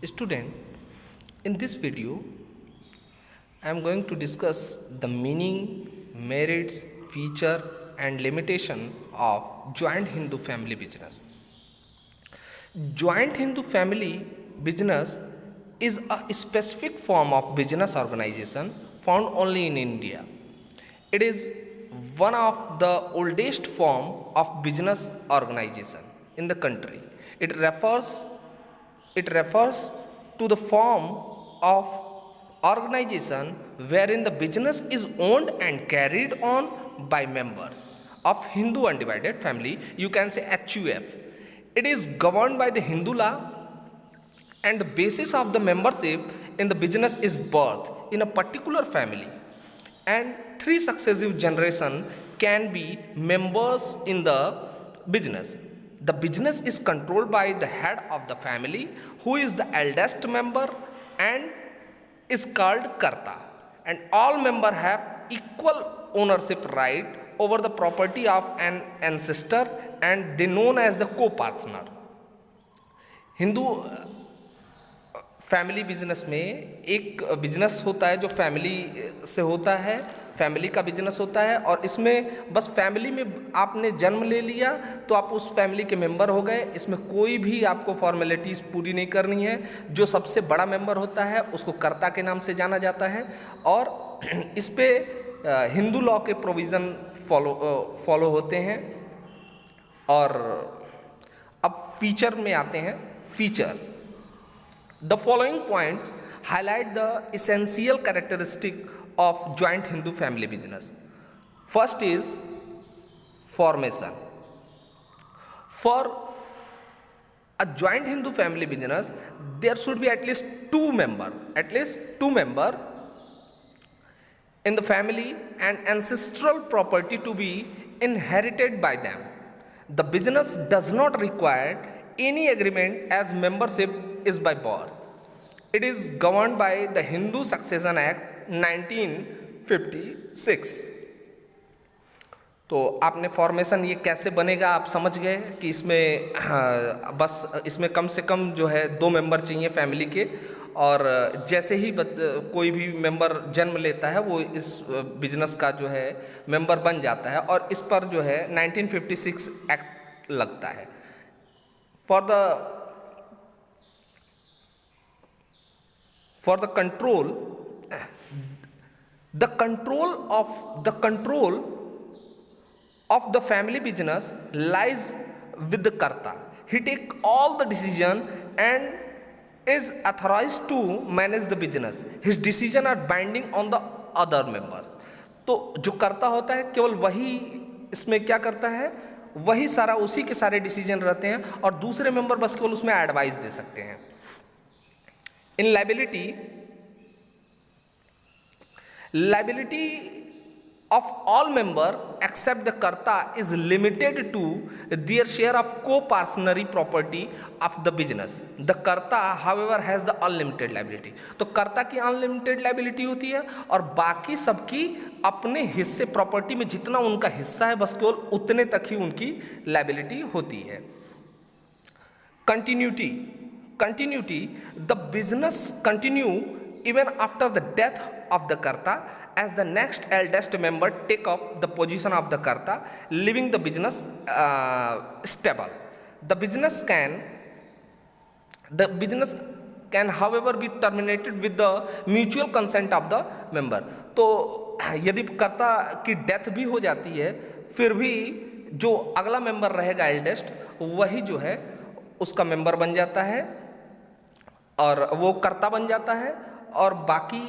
Student, in this video, I am going to discuss the meaning, merits, feature, and limitation of joint Hindu family business. Joint Hindu family business is a specific form of business organization found only in India. It is one of the oldest form of business organization in the country. It refers it refers to the form of organization wherein the business is owned and carried on by members of Hindu undivided family. You can say HUF. It is governed by the Hindu law, and the basis of the membership in the business is birth in a particular family, and three successive generation can be members in the business. The business is controlled by the head of the family, who is the eldest member and is called karta, and all members have equal ownership right over the property of an ancestor, and they known as the co-partner. Hindu family business में एक business होता है जो family से होता है, family का business होता है, और इसमें बस फैमिली में आपने जन्म ले लिया तो आप उस फैमिली के मेंबर हो गए। इसमें कोई भी आपको फॉर्मेलिटीज़ पूरी नहीं करनी है। जो सबसे बड़ा मेंबर होता है उसको कर्ता के नाम से जाना जाता है, और इस पे हिंदू लॉ के प्रोविज़न फॉलो होते हैं। और अब फीचर में आते हैं। Feature, the following points highlight the essential characteristic of joint Hindu family business. First is formation. For a joint Hindu family business, there should be at least two member in the family and ancestral property to be inherited by them. The business does not require any agreement as membership is by birth. It is governed by the Hindu Succession Act 1956. तो आपने formation ये कैसे बनेगा आप समझ गए कि इसमें बस इसमें कम से कम जो है दो मेंबर चाहिए फैमिली के, और जैसे ही कोई भी मेंबर जन्म लेता है वो इस बिजनेस का जो है मेंबर बन जाता है, और इस पर जो है 1956 एक्ट लगता है। For the control of the family business lies with the karta. He take all the decision and is authorized to manage the business. His decision are binding on the other members. तो जो कर्ता होता है केवल वही इसमें क्या करता है, वही सारा उसी के सारे डिसीजन रहते हैं, और दूसरे मेंबर बस केवल उसमें एडवाइस दे सकते हैं। इन liability of all member except the karta is limited to their share of co-partnership property of the business. The karta however has the unlimited liability. तो कर्ता की अनलिमिटेड लाइबिलिटी होती है, और बाकी सबकी अपने हिस्से प्रॉपर्टी में जितना उनका हिस्सा है बस केवल उतने तक ही उनकी लाइबिलिटी होती है। Continuity, the business continue even after the death of the karta, as the next eldest member take up the position of the karta, leaving the business stable. The business can however be terminated with the mutual consent of the member. तो यदि कर्ता की death भी हो जाती है फिर भी जो अगला मेंबर रहेगा एल्डेस्ट, वही जो है उसका मेंबर बन जाता है और वो कर्ता बन जाता है, और बाकी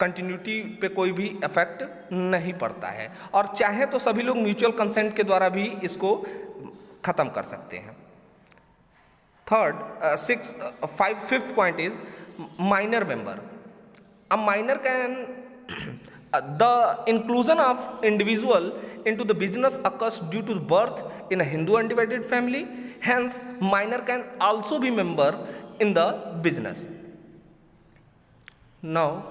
कंटिन्यूटी पे कोई भी इफेक्ट नहीं पड़ता है, और चाहे तो सभी लोग म्यूचुअल कंसेंट के द्वारा भी इसको ख़त्म कर सकते हैं। Fifth point is minor member. A minor can the inclusion of individual into the business occurs due to birth in a Hindu undivided family. Hence, minor can also be member in the business. Now,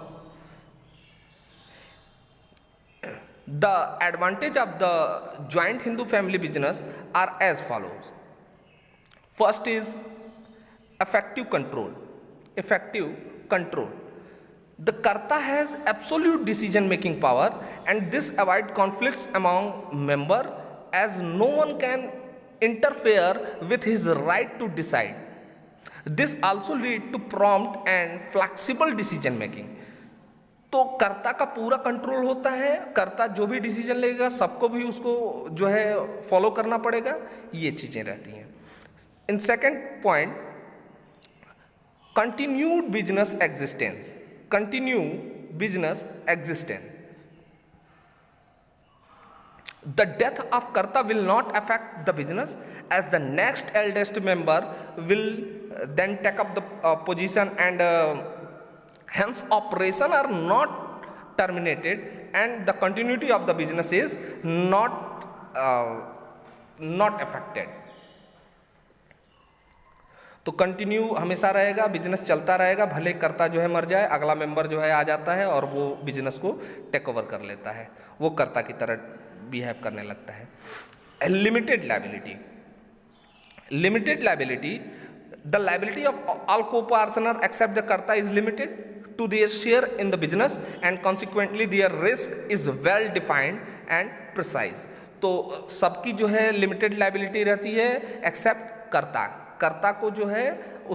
the advantage of the joint Hindu family business are as follows. First is effective control. Effective control. The karta has absolute decision making power, and this avoid conflicts among member, as no one can interfere with his right to decide. This also lead to prompt and flexible decision making. तो कर्ता का पूरा control होता है, कर्ता जो भी decision लेगा सबको भी उसको जो है फॉलो करना पड़ेगा, ये चीज़ें रहती हैं. In second point, continued business existence. Continue business existence. The death of karta will not affect the business, as the next eldest member will then take up the position, and hence operation are not terminated, and the continuity of the business is not affected. तो continue हमेशा रहेगा, business चलता रहेगा, भले कर्ता जो है मर जाए, अगला मेंबर जो है आ जाता है और वो बिजनेस को टेक ओवर कर लेता है, वो कर्ता की तरह बिहेव करने लगता है. Limited liability. Limited liability, the liability of all co-partner except the karta is limited to their share in the business, and consequently their risk is well defined and precise. तो सबकी जो है लिमिटेड लायबिलिटी रहती है accept कर्ता. कर्ता को जो है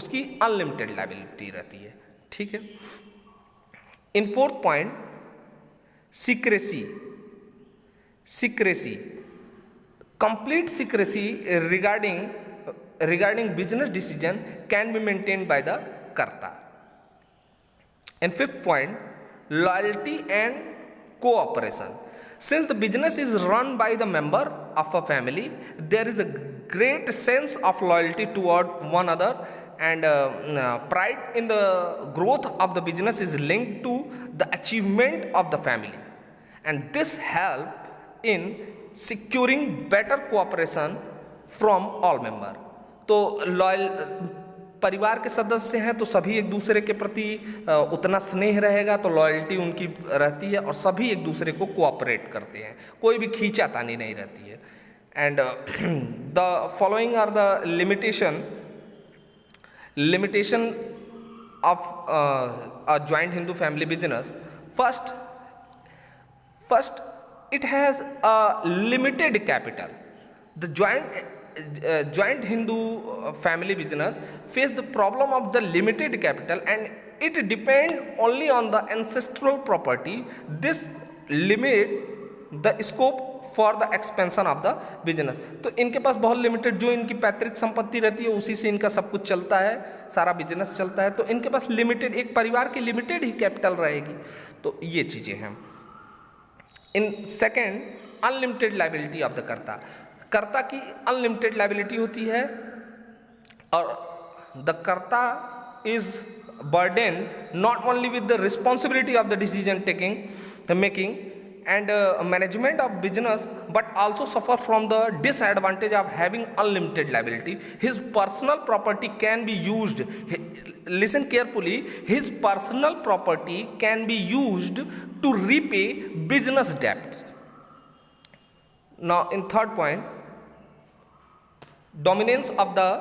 उसकी अनलिमिटेड लायबिलिटी रहती है. ठीक है. In fourth point, secrecy. Secrecy. Complete secrecy regarding business decision can be maintained by the karta. And fifth point, loyalty and cooperation. Since the business is run by the member of a family, there is a great sense of loyalty toward one another, and pride in the growth of the business is linked to the achievement of the family, and this help in securing better cooperation from all member. तो loyal परिवार के सदस्य हैं तो सभी एक दूसरे के प्रति उतना स्नेह रहेगा, तो लॉयल्टी उनकी रहती है और सभी एक दूसरे को कोऑपरेट करते हैं, कोई भी खींचातानी नहीं रहती है. And the following are the limitation of a joint Hindu family business. First, it has a limited capital. The joint Hindu family business face the problem of the limited capital, and it depends only on the ancestral property. This limit the scope for the expansion of the business. तो इनके पास बहुत limited जो इनकी पैतृक संपत्ति रहती है उसी से इनका सब कुछ चलता है, सारा बिजनेस चलता है, तो इनके पास लिमिटेड, एक परिवार की लिमिटेड ही कैपिटल रहेगी. तो ये चीज़ें हैं. In second, unlimited liability of the कर्ता. कर्ता की अनलिमिटेड लायबिलिटी होती है और the karta is burden not only with the responsibility of the decision making and management of business, but also suffer from the disadvantage of having unlimited liability. His personal property can be used, listen carefully, his personal property can be used to repay business debts. Now in third point, dominance of the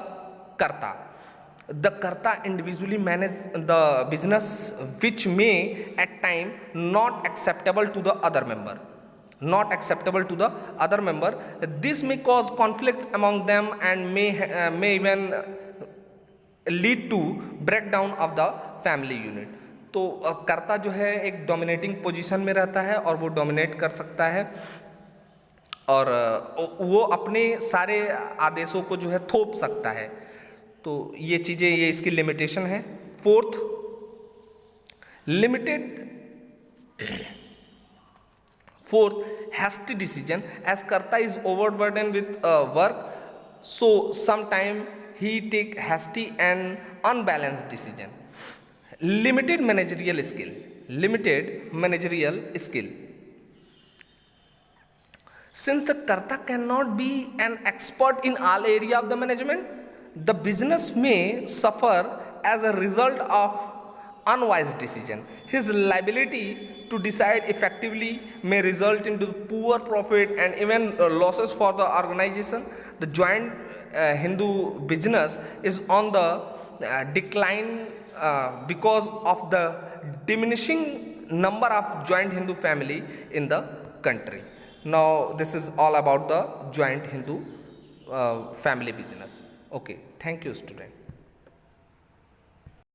karta. The karta individually manage the business, which may at time not acceptable to the other member. This may cause conflict among them and may even lead to breakdown of the family unit. तो कर्ता जो है एक dominating position में रहता है और वो डोमिनेट कर सकता है और वो अपने सारे आदेशों को जो है थोप सकता है. तो ये चीज़ें, ये इसकी लिमिटेशन है. Fourth, hasty decision, as karta is overburdened with work, so sometime he take hasty and unbalanced decision. Limited managerial skill. Since the karta cannot be an expert in all area of the management, the business may suffer as a result of unwise decision. His liability to decide effectively may result into poor profit and even losses for the organization. The joint Hindu business is on the decline because of the diminishing number of joint Hindu family in the country. Now this is all about the joint Hindu family business. Okay, thank you student.